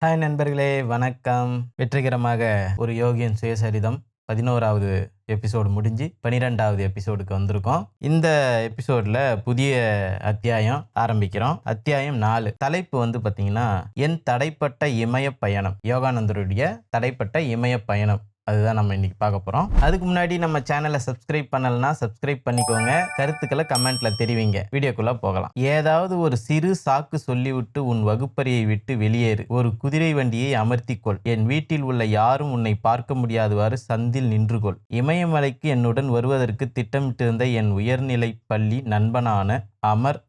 Hi நண்பர்களே, வணக்கம். வெற்றிகரமாக ஒரு யோகியின் சுயசரிதம் 11வது எபிசோடு முடிஞ்சு 12வது எபிசோடுக்கு வந்திருக்கோம். இந்த எபிசோடில் புதிய அத்தியாயம் ஆரம்பிக்கிறோம். அத்தியாயம் 4. தலைப்பு பார்த்தீங்கன்னா, என் தடைப்பட்ட இமய பயணம். யோகானந்தருடைய தடைப்பட்ட இமய பயணம், அதுதான் நம்ம இன்னைக்கு பார்க்க போகிறோம். அதுக்கு முன்னாடி நம்ம சேனலை சப்ஸ்கிரைப் பண்ணலன்னா சப்ஸ்கிரைப் பண்ணிக்கோங்க. கருத்துக்களை கமெண்ட்ல தெரிவிங்க. வீடியோக்குள்ள போகலாம். ஏதாவது ஒரு சிறு சாக்கு சொல்லிவிட்டு உன் வகுப்பறையை விட்டு வெளியேறு. ஒரு குதிரை வண்டியை அமர்த்திக்கொள். என் வீட்டில் உள்ள யாரும் உன்னை பார்க்க முடியாதவாறு சந்தில் நின்றுகொள். இமயமலைக்கு என்னுடன் வருவதற்கு திட்டமிட்டிருந்த என் உயர்நிலை பள்ளி நண்பனான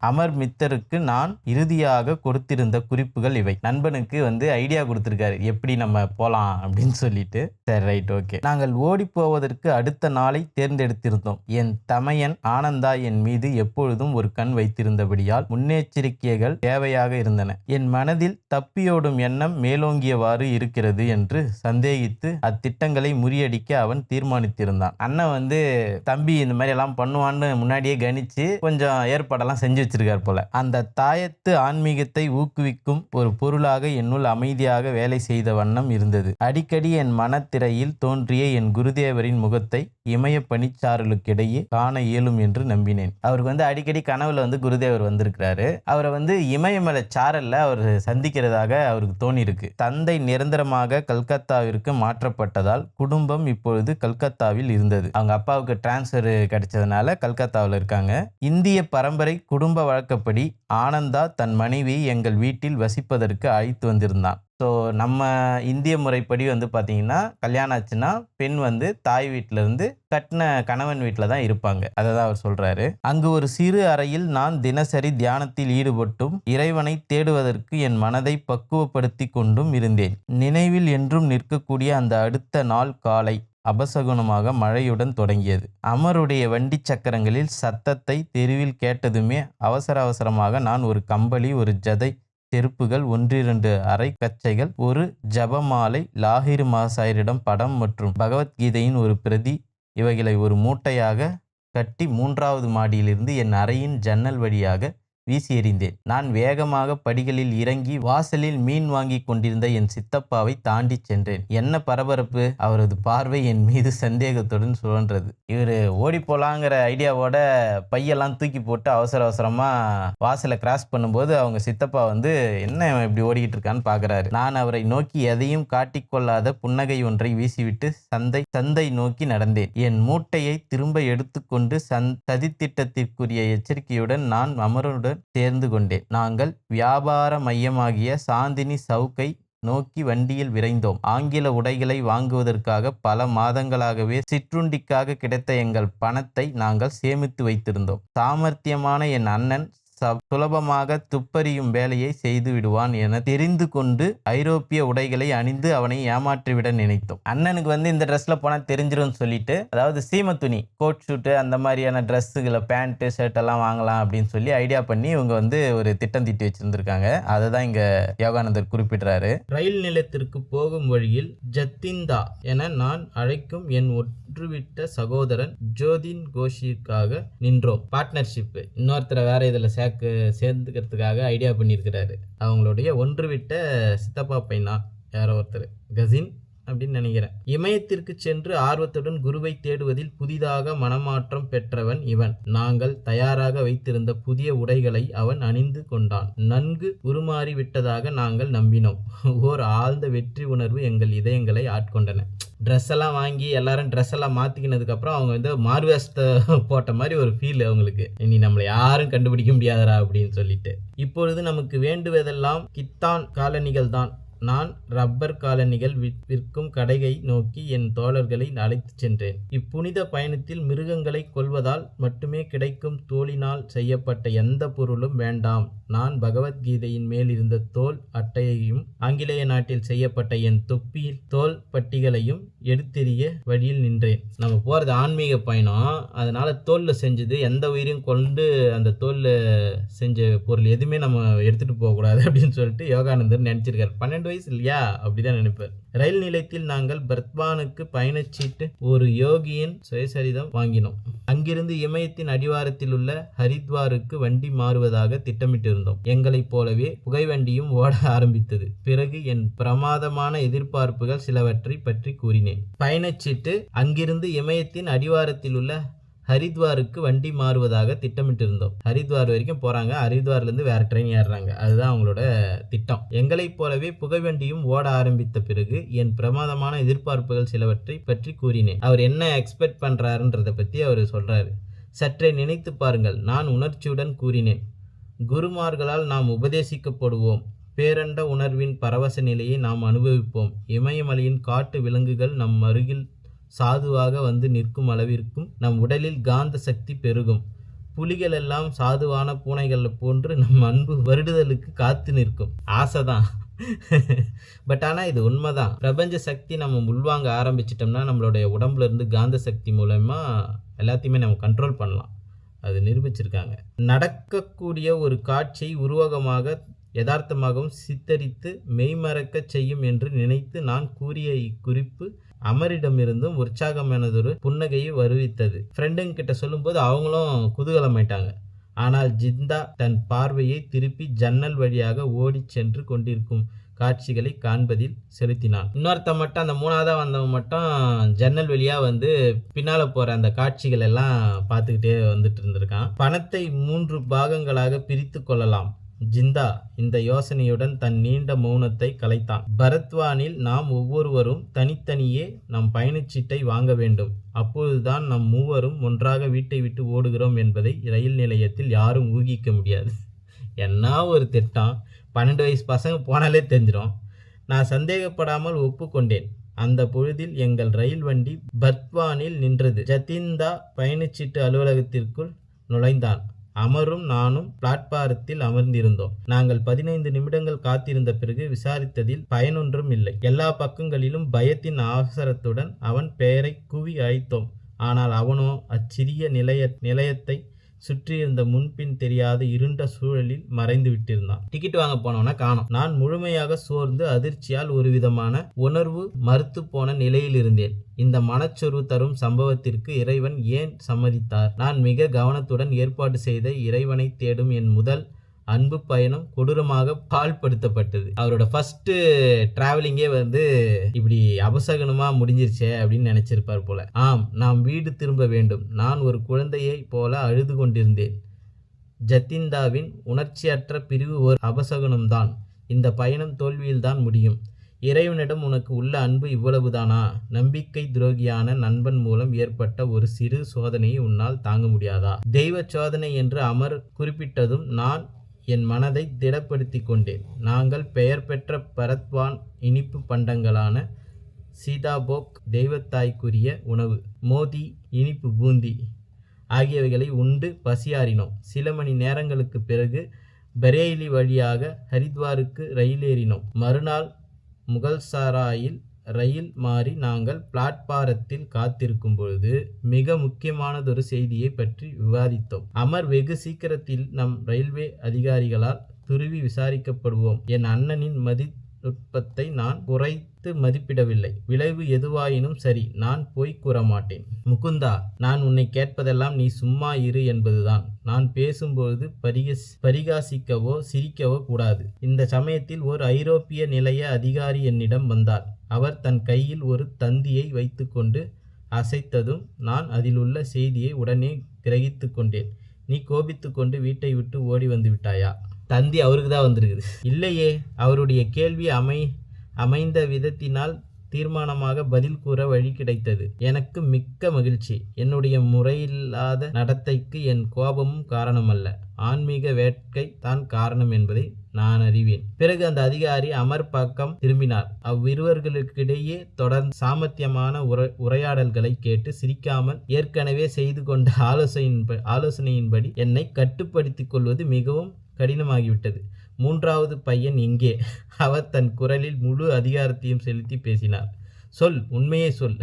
அமர் மித்தருக்கு நான் இறுதியாக கொடுத்திருந்த குறிப்புகள் இவை. நண்பனுக்கு ஐடியா கொடுத்திருக்காரு, எப்படி நம்ம போலாம் அப்படின்னு சொல்லிட்டு. சரி, ரைட், ஓகே. நாங்கள் ஓடி போவதற்கு அடுத்த நாளை தேர்ந்தெடுத்திருந்தோம். என் தமையன் ஆனந்தா என் மீது எப்பொழுதும் ஒரு கண் வைத்திருந்தபடியால் முன்னெச்சரிக்கைகள் தேவையாக இருந்தன. என் மனதில் தப்பியோடும் எண்ணம் மேலோங்கியவாறு இருக்கிறது என்று சந்தேகித்து அத்திட்டங்களை முறியடிக்க அவன் தீர்மானித்திருந்தான். அண்ணன் தம்பி இந்த மாதிரி எல்லாம் பண்ணுவான்னு முன்னாடியே கணிச்சு கொஞ்சம் ஏற்பாடெல்லாம் செஞ்சு வச்சிருக்கார் போல. அந்த தாயத்து ஆன்மீகத்தை ஊக்குவிக்கும் ஒரு பொருளாக என்னுள் அமைதியாக வேலை செய்த வண்ணம் இருந்தது. அடிக்கடி என் மனத்திரையில் தோன்றிய என் குருதேவரின் முகத்தை இமய பனிச்சாரலுக்கிடையே காண இயலும் என்று நம்பினேன். அவருக்கு அடிக்கடி கனவுல குருதேவர் வந்திருக்கிறாரு. அவரை இமயமலை சாரல்ல அவர் சந்திக்கிறதாக அவருக்கு தோணி இருக்கு. தந்தை நிரந்தரமாக கல்கத்தாவிற்கு மாற்றப்பட்டதால் குடும்பம் இப்பொழுது கல்கத்தாவில் இருந்தது. அவங்க அப்பாவுக்கு டிரான்ஸ்ஃபர் கிடைச்சதுனால கல்கத்தாவில் இருக்காங்க. இந்திய பரம்பரை குடும்ப வழக்கப்படி ஆனந்தா தன் மனைவியை எங்கள் வீட்டில் வசிப்பதற்கு அழைத்து வந்திருந்தான். ஸோ நம்ம இந்திய முறைப்படி பார்த்தீங்கன்னா, கல்யாணம் ஆச்சுன்னா பெண் தாய் வீட்டிலேருந்து கட்டின கணவன் வீட்டில் தான் இருப்பாங்க. அதை தான் அவர் சொல்கிறாரு. அங்கு ஒரு சிறு அறையில் நான் தினசரி தியானத்தில் ஈடுபட்டும் இறைவனை தேடுவதற்கு என் மனதை பக்குவப்படுத்தி கொண்டும் இருந்தேன். நினைவில் என்றும் நிற்கக்கூடிய அந்த அடுத்த நாள் காலை அபசகுனமாக மழையுடன் தொடங்கியது. அமருடைய வண்டி சக்கரங்களில் சத்தத்தை தெருவில் கேட்டதுமே அவசரமாக நான் ஒரு கம்பளி, ஒரு ஜதை செருப்புகள், 1-2 அரை கச்சைகள், ஒரு ஜபமாலை, லாகிரி மாசாயரிடம் படம் மற்றும் பகவத்கீதையின் ஒரு பிரதி, இவைகளை ஒரு மூட்டையாக கட்டி 3வது மாடியிலிருந்து என் அறையின் ஜன்னல் வழியாக வீசி எறிந்தேன். நான் வேகமாக படிகளில் இறங்கி வாசலில் மீன் வாங்கி கொண்டிருந்த என் சித்தப்பாவை தாண்டி சென்றேன். என்ன பரபரப்பு! அவரது பார்வை என் மீது சந்தேகத்துடன் சுழன்றது. இவர் ஓடி போலாங்கிற ஐடியாவோட பையெல்லாம் தூக்கி போட்டு அவசரமா வாசலை கிராஸ் பண்ணும்போது அவங்க சித்தப்பா என்ன இப்படி ஓடிக்கிட்டு இருக்கான்னு பாக்குறாரு. நான் அவரை நோக்கி எதையும் காட்டிக்கொள்ளாத புன்னகை ஒன்றை வீசிவிட்டு சந்தை நோக்கி நடந்தேன். என் மூட்டையை திரும்ப எடுத்துக்கொண்டு சதித்திட்டத்திற்குரிய எச்சரிக்கையுடன் நான் அமருடன் சேர்ந்து கொண்டேன். நாங்கள் வியாபார மையமாகிய சாந்தினி சவுக்கை நோக்கி வண்டியில் விரைந்தோம். ஆங்கில உடைகளை வாங்குவதற்காக பல மாதங்களாகவே சிற்றுண்டிக்காக கிடைத்த எங்கள் பணத்தை நாங்கள் சேமித்து வைத்திருந்தோம். சாமர்த்தியமான என் அண்ணன் சுலபமாக துப்பறியும் வேலையை செய்து விடுவான் என தெரிந்து கொண்டு ஐரோப்பிய உடைகளை அணிந்து அவனை ஏமாற்றிவிட நினைத்தோம். அண்ணனுக்கு இந்த ட்ரெஸ்ல போனா தெரிஞ்சிடும் சொல்லிட்டு, அதாவது சீம துணி, கோட் ஷூட்டு, அந்த மாதிரியான ட்ரெஸ்ஸுகளை, பேண்ட் ஷர்ட் எல்லாம் வாங்கலாம் அப்படின்னு சொல்லி ஐடியா பண்ணி இவங்க ஒரு திட்டம் தீட்டி வச்சிருந்திருக்காங்க. அதை தான் இங்க யோகானந்தர் குறிப்பிடுறாரு. ரயில் நிலையத்திற்கு போகும் வழியில் ஜத்திந்தா என நான் அழைக்கும் என் ஒன்றுவிட்ட சகோதரன் ஜோதின் கோஷிற்காக நின்றோம். பார்ட்னர்ஷிப், இன்னொருத்தரை வேற இதுல சேர்ந்துக்கிறதுக்காக ஐடியா பண்ணியிருக்கிறாரு. அவங்களுடைய ஒன்றுவிட்ட சித்தப்பா பையனா யாரோ ஒருத்தர், கசின் அப்படின்னு நினைக்கிறேன். இமயத்திற்கு சென்று ஆர்வத்துடன் குருவை தேடுவதில் புதிதாக மனமாற்றம் பெற்றவன் இவன். நாங்கள் தயாராக வைத்திருந்த புதிய உடைகளை அவன் அணிந்து கொண்டான். நன்கு உருமாறி விட்டதாக நாங்கள் நம்பினோம். ஓர் ஆழ்ந்த வெற்றி உணர்வு எங்கள் இதயங்களை ஆட்கொண்டன. ட்ரெஸ் எல்லாம் வாங்கி எல்லாரும் ட்ரெஸ் எல்லாம் மாற்றிக்கினதுக்கு அப்புறம் அவங்க மார்வேஸ்ட்டை போட்ட மாதிரி ஒரு ஃபீல் அவங்களுக்கு. இனி நம்மளை யாரும் கண்டுபிடிக்க முடியாதரா அப்படின்னு சொல்லிட்டு. இப்பொழுது நமக்கு வேண்டுவதெல்லாம் கித்தான் காலணிகள் தான். நான் ரப்பர் காலணிகள் விற்கும் கடையை நோக்கி என் தோழர்களை அழைத்து சென்றேன். இப்புனித பயணத்தில் மிருகங்களை கொல்வதால் மட்டுமே கிடைக்கும் தோலினால் செய்யப்பட்ட எந்த பொருளும் வேண்டாம். நான் பகவத்கீதையின் மேல் இருந்த தோல் அட்டையையும் ஆங்கிலேய நாட்டில் செய்யப்பட்ட என் தொப்பியில் தோல் பட்டிகளையும் எடுத்தெறிய வழியில் நின்றேன். நம்ம போறது ஆன்மீக பயணம், அதனால தோல்ல செஞ்சது, எந்த உயிரையும் கொண்டு அந்த தோல்ல செஞ்ச பொருள் எதுவுமே நம்ம எடுத்துட்டு போக கூடாது அப்படின்னு சொல்லிட்டு யோகானந்தர் நினைச்சிருக்காரு. 12 12 வயசு இல்லையா, அப்படிதான் நினைப்பார். ரயில் நிலையத்தில் நாங்கள் பர்த்வானுக்கு பயணச்சீட்டு ஒரு யோகியின் சுயசரிதம் வாங்கினோம். அங்கிருந்து இமயத்தின் அடிவாரத்தில் உள்ள ஹரித்வாருக்கு வண்டி மாறுவதாக திட்டமிட்டிருந்தோம். எங்களைப் போலவே புகைவண்டியும் ஓட ஆரம்பித்தது. பிறகு என் பிரமாதமான எதிர்பார்ப்புகள் சிலவற்றை பற்றி கூறினேன். பயணச்சீட்டு அங்கிருந்து இமயத்தின் அடிவாரத்தில் உள்ள ஹரித்வாருக்கு வண்டி மாறுவதாக திட்டமிட்டிருந்தோம். ஹரித்வார் வரைக்கும் போறாங்க, ஹரித்வார்லேருந்து வேற ட்ரெயின் ஏறுறாங்க. அதுதான் அவங்களோட திட்டம். எங்களைப் போலவே புகைவண்டியும் ஓட ஆரம்பித்த பிறகு என் பிரமாதமான எதிர்பார்ப்புகள் சிலவற்றை பற்றி கூறினேன். அவர் என்ன எக்ஸ்பெக்ட் பண்றாருன்றதை பத்தி அவர் சொல்றாரு. சற்றே நினைத்து பாருங்கள். நான் உணர்ச்சியுடன் கூறினேன். குருமார்களால் நாம் உபதேசிக்கப்படுவோம். பேரண்ட உணர்வின் பரவச நிலையை நாம் அனுபவிப்போம். இமயமலையின் காட்டு விலங்குகள் நம் அருகில் சாதுவாக வந்து நிற்கும் அளவிற்கும் நம் உடலில் காந்த சக்தி பெருகும். புலிகள் எல்லாம் சாதுவான பூனைகளை போன்று நம் அன்பு வருடுதலுக்கு காத்து நிற்கும். ஆசைதான், பட் ஆனால் இது உண்மைதான். பிரபஞ்ச சக்தி நம்ம உள்வாங்க ஆரம்பிச்சிட்டோம்னா நம்மளுடைய உடம்புல இருந்து காந்த சக்தி மூலமா எல்லாத்தையுமே நம்ம கண்ட்ரோல் பண்ணலாம். அது நிரூபிச்சிருக்காங்க. நடக்கக்கூடிய ஒரு காட்சியை உருவகமாக யதார்த்தமாகவும் சித்தரித்து மெய்மறக்க செய்யும் என்று நினைத்து நான் கூறிய இக்குறிப்பு அமரிடமிருந்தும் உற்சாகமானதொரு புன்னகையை வருவித்தது. ஃப்ரெண்டுங்க கிட்ட சொல்லும்போது அவங்களும் குதூகலமாயிட்டாங்க. ஆனால் ஜிந்தா தன் பார்வையை திருப்பி ஜன்னல் வழியாக ஓடி சென்று கொண்டிருக்கும் காட்சிகளை காண்பதில் செலுத்தினான். இன்னொருத்த மட்டும், அந்த மூணாவதா வந்தவன் மட்டும் ஜன்னல் வழியா வந்து பின்னால போற அந்த காட்சிகள் எல்லாம் பார்த்துக்கிட்டே வந்துட்டு இருந்திருக்கான். பணத்தை 3 பாகங்களாக பிரித்து கொள்ளலாம். ஜிந்தா இந்த யோசனையுடன் தன் நீண்ட மௌனத்தை கலைத்தான். பரத்வானில் நாம் ஒவ்வொருவரும் தனித்தனியே நம் பயணச்சீட்டை வாங்க வேண்டும். அப்பொழுதுதான் நம் மூவரும் ஒன்றாக வீட்டை விட்டு ஓடுகிறோம் என்பதை ரயில் நிலையத்தில் யாரும் ஊகிக்க முடியாது. என்ன ஒரு திட்டம்! 12 வயசு பசங்க போனாலே தெரிஞ்சிடும். நான் சந்தேகப்படாமல் ஒப்புக்கொண்டேன். அந்த பொழுதில் எங்கள் ரயில் வண்டி பர்த்வானில் நின்றது. ஜதிந்தா பயணச்சீட்டு அலுவலகத்திற்குள் நுழைந்தான். அமரும் நானும் பிளாட்பாரத்தில் அமர்ந்திருந்தோம். நாங்கள் 15 நிமிடங்கள் காத்திருந்த பிறகு விசாரித்ததில் பயனொன்றும் இல்லை. எல்லா பக்கங்களிலும் பயத்தின் அவசரத்துடன் அவன் பெயரை கூவி அழைத்தோம். ஆனால் அவனோ அச்சிறிய நிலையத்தை சுற்றியிருந்த முன்பின் தெரியாத இருண்ட சூழலில் மறைந்து விட்டிருந்தான். டிக்கெட் வாங்க போனவன காணோம். நான் முழுமையாக சோர்ந்து அதிர்ச்சியால் ஒரு விதமான உணர்வு மறுத்து போன நிலையில் இருந்தேன். இந்த மனச்சொர்வு தரும் சம்பவத்திற்கு இறைவன் ஏன் சம்மதித்தார்? நான் மிக கவனத்துடன் ஏற்பாடு செய்த இறைவனை தேடும் என் முதல் அன்பு பயணம் கொடூரமாக பாழ்படுத்தப்பட்டது. அவரோட ஃபர்ஸ்ட் டிராவலிங்கே வந்து இப்படி அபசகனமா முடிஞ்சிருச்சே அப்படின்னு நினைச்சிருப்பார் போல. ஆம், நாம் வீடு திரும்ப வேண்டும். நான் ஒரு குழந்தையை போல அழுது கொண்டிருந்தேன். ஜதிந்தாவின் உணர்ச்சியற்ற பிரிவு ஒரு அபசகனம்தான். இந்த பயணம் தோல்வியில்தான் முடியும். இறைவனிடம் உனக்கு உள்ள அன்பு இவ்வளவுதானா? நம்பிக்கை துரோகியான நண்பன் மூலம் ஏற்பட்ட ஒரு சிறு சோதனையை உன்னால் தாங்க முடியாதா? தெய்வ சோதனை என்று அமர் குறிப்பிட்டதும் நான் என் மனதை திடப்படுத்தி கொண்டேன். நாங்கள் பெயர் பெற்ற பரத்வான் இனிப்பு பண்டங்களான சீதாபோக், தெய்வத்தாய்க்குரிய உணவு, மோதி, இனிப்பு பூந்தி ஆகியவைகளை உண்டு பசியாறினோம். சில மணி நேரங்களுக்கு பிறகு பரேலி வழியாக ஹரித்வாருக்கு ரயில் ஏறினோம். மறுநாள் முகல்சராயில் ரயில் மாறி நாங்கள் பிளாட்பாரத்தில் காத்திருக்கும் பொழுது மிக முக்கியமானதொரு செய்தியை பற்றி விவாதித்தோம். அமர் வெகு சீக்கிரத்தில் நம் ரயில்வே அதிகாரிகளால் துருவி விசாரிக்கப்படுவோம். என் அண்ணனின் மதிநுட்பத்தை நான் குறைத்து மதிப்பிடவில்லை. விளைவு எதுவாயினும் சரி, நான் போய் கூற மாட்டேன். முகுந்தா, நான் உன்னை கேட்பதெல்லாம் நீ சும்மா இரு என்பதுதான். நான் பேசும்போது பரிகாசிக்கவோ சிரிக்கவோ கூடாது. இந்த சமயத்தில் ஒரு ஐரோப்பிய நிலைய அதிகாரி என்னிடம் வந்தார். அவர் தன் கையில் ஒரு தந்தியை வைத்துக்கொண்டு அசைத்ததும் நான் அதில் உள்ள செய்தியை உடனே கிரகித்து கொண்டேன். நீ கோபித்து கொண்டு வீட்டை விட்டு ஓடி வந்து விட்டாயா? தந்தி அவருக்கு தான் வந்திருக்குது. இல்லையே. அவருடைய கேள்வி அமைந்த விதத்தினால் தீர்மானமாக பதில் கூற வழி கிடைத்தது. எனக்கு மிக்க மகிழ்ச்சி. என்னுடைய முறையில்லாத நடத்தைக்கு என் கோபமும் காரணமல்ல, ஆன்மீக வேட்கை தான் காரணம் என்பதை நான் அறிவேன். பிறகு அந்த அதிகாரி அமர் பக்கம் திரும்பினார். அவ்விருவர்களுக்கிடையே தொடர்ந்து சாமர்த்தியமான உரையாடல்களை கேட்டு சிரிக்காமல் ஏற்கனவே செய்து கொண்ட ஆலோசனையின்படி என்னை கட்டுப்படுத்திக் கொள்வது மிகவும் கடினமாகிவிட்டது. 3வது பையன் எங்கே? அவர் தன் குரலில் முழு அதிகாரத்தையும் செலுத்தி பேசினார். சொல், உண்மையே சொல்.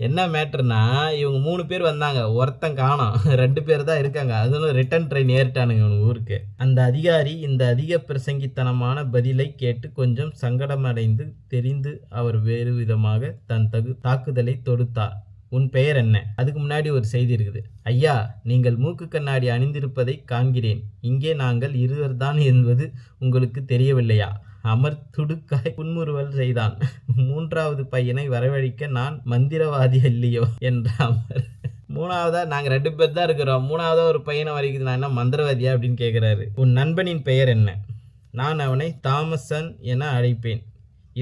என்ன மேட்டர்னா, இவங்க 3 பேர் வந்தாங்க, ஒருத்தன் காணோம். 2 பேர் தான் இருக்காங்க. அதுவும் ரிட்டர்ன் ட்ரெயின் ஏறிட்டானுங்க இவனுங்க ஊருக்கு. அந்த அதிகாரி இந்த அதிக பிரசங்கித்தனமான பதிலை கேட்டு கொஞ்சம் சங்கடமடைந்து தெரிந்து அவர் வேறு விதமாக தன் தாக்குதலை தொடுத்தார். உன் பெயர் என்ன? அதுக்கு முன்னாடி ஒரு செய்தி இருக்குது. ஐயா, நீங்கள் மூக்கு கண்ணாடி அணிந்திருப்பதை காண்கிறேன். இங்கே நாங்கள் இருவர்தான் என்பது உங்களுக்கு தெரியவில்லையா? அமர் துடுக்காய் புன்முறுவல் செய்தான். 3வது பையனை வரவழைக்க நான் மந்திரவாதி இல்லையோ என்ற அமர். 3வதா நாங்கள் 2 பேர் தான் இருக்கிறோம், 3வதா ஒரு பையனை வரைக்குது, நான் என்ன மந்திரவாதியா அப்படின்னு கேட்குறாரு. உன் நண்பனின் பெயர் என்ன? நான் அவனை தாமசன் என அழைப்பேன்.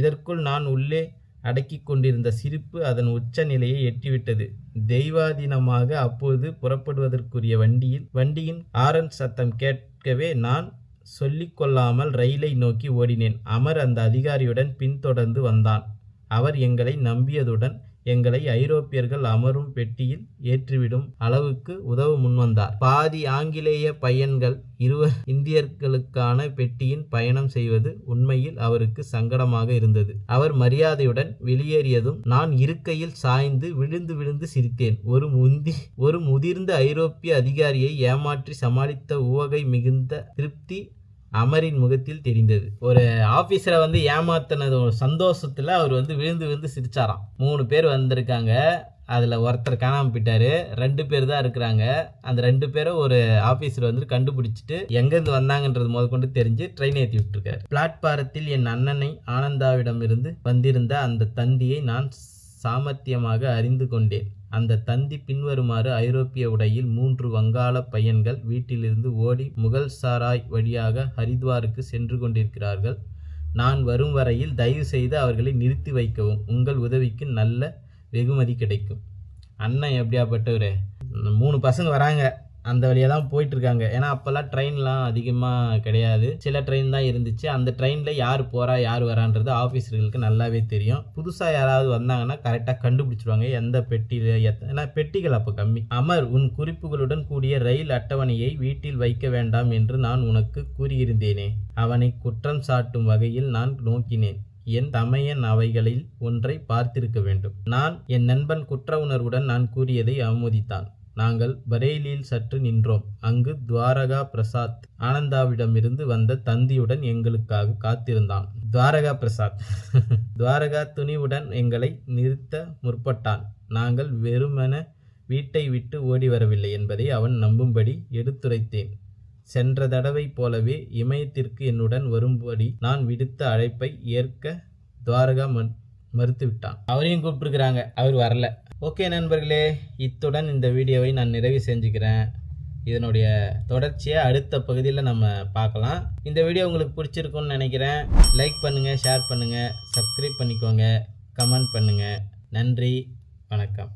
இதற்குள் நான் உள்ளே அடக்கி கொண்டிருந்த சிரிப்பு அதன் உச்ச நிலையை எட்டிவிட்டது. தெய்வாதீனமாக அப்போது புறப்படுவதற்குரிய வண்டியின் ஆரன் சத்தம் கேட்கவே நான் சொல்லிக்கொள்ளாமல் ரயிலை நோக்கி ஓடினேன். அமர் அந்த அதிகாரியுடன் பின்தொடர்ந்து வந்தான். அவர் எங்களை நம்பியதுடன் எங்களை ஐரோப்பியர்கள் அமரும் பெட்டியில் ஏற்றிவிடும் அளவுக்கு உதவ முன்வந்தார். பாதி ஆங்கிலேய பையன்கள் 20 இந்தியர்களுக்கான பெட்டியின் பயணம் செய்வது உண்மையில் அவருக்கு சங்கடமாக இருந்தது. அவர் மரியாதையுடன் வெளியேறியதும் நான் இருக்கையில் சாய்ந்து விழுந்து விழுந்து சிரித்தேன். ஒரு முதிர்ந்த ஐரோப்பிய அதிகாரியை ஏமாற்றி சமாளித்த உவகை மிகுந்த திருப்தி அமரின் முகத்தில் தெரிந்தது. ஒரு ஆஃபீஸரை ஏமாத்தினது சந்தோஷத்தில் அவர் விழுந்து விழுந்து சிரிச்சாராம். 3 பேர் வந்திருக்காங்க, அதில் ஒருத்தர் காணாமல் போயிட்டாரு, 2 பேர் தான் இருக்கிறாங்க. அந்த 2 பேரும் ஒரு ஆஃபீஸர் கண்டுபிடிச்சிட்டு எங்கேருந்து வந்தாங்கன்றது முதற்கொண்டு தெரிஞ்சு ட்ரெயின் ஏற்றி விட்டுருக்காரு. பிளாட்பாரத்தில் என் அண்ணனை ஆனந்தாவிடமிருந்து வந்திருந்த அந்த தந்தியை நான் சாமர்த்தியமாக அறிந்து கொண்டேன். அந்த தந்தி பின்வருமாறு: ஐரோப்பிய உடையில் 3 வங்காள பையன்கள் வீட்டிலிருந்து ஓடி முகல் சாராய் வழியாக ஹரித்வாருக்கு சென்று கொண்டிருக்கிறார்கள். நான் வரும் வரையில் தயவு செய்து அவர்களை நிறுத்தி வைக்கவும். உங்கள் உதவிக்கு நல்ல வெகுமதி கிடைக்கும். அண்ணன் எப்படியாப்பட்டவர்? 3 பசங்க வராங்க, அந்த வழியாக தான் போயிட்டுருக்காங்க. ஏன்னா அப்போல்லாம் ட்ரெயின்லாம் அதிகமாக கிடையாது, சில ட்ரெயின் தான் இருந்துச்சு. அந்த ட்ரெயினில் யார் போகிறா யார் வரான்றது ஆஃபீஸர்களுக்கு நல்லாவே தெரியும். புதுசாக யாராவது வந்தாங்கன்னா கரெக்டாக கண்டுபிடிச்சிடுவாங்க எந்த பெட்டியில். ஏன்னா பெட்டிகள் அப்போ கம்மி. அமர், உன் குறிப்புகளுடன் கூடிய ரயில் அட்டவணையை வீட்டில் வைக்க வேண்டாம் என்று நான் உனக்கு கூறியிருந்தேனே. அவனை குற்றம் சாட்டும் வகையில் நான் நோக்கினேன். என் தமையன் அவைகளில் ஒன்றை பார்த்திருக்க வேண்டும். நான் என் நண்பன் குற்ற உணர்வுடன் நான் கூறியதை அவமதித்தான். நாங்கள் பரேலியில் சற்று நின்றோம். அங்கு துவாரகா பிரசாத் ஆனந்தாவிடமிருந்து வந்த தந்தியுடன் எங்களுக்காக காத்திருந்தான். துவாரகா பிரசாத் துவாரகா துணிவுடன் எங்களை நிறுத்த முற்பட்டான். நாங்கள் வெறுமென வீட்டை விட்டு ஓடி வரவில்லை என்பதை அவன் நம்பும்படி எடுத்துரைத்தேன். சென்ற தடவை போலவே இமயத்திற்கு என்னுடன் வரும்படி நான் விடுத்த அழைப்பை ஏற்க துவாரகா மறுத்துவிட்டான். அவரையும் கூப்பிட்டுருக்குறாங்க, அவர் வரல. ஓகே நண்பர்களே, இத்துடன் இந்த வீடியோவை நான் நிறைவு செஞ்சுக்கிறேன். இதனுடைய தொடர்ச்சியை அடுத்த பகுதியில் நம்ம பார்க்கலாம். இந்த வீடியோ உங்களுக்கு பிடிச்சிருக்குன்னு நினைக்கிறேன். லைக் பண்ணுங்கள், ஷேர் பண்ணுங்கள், சப்ஸ்கிரைப் பண்ணிக்கோங்க, கமெண்ட் பண்ணுங்கள். நன்றி, வணக்கம்.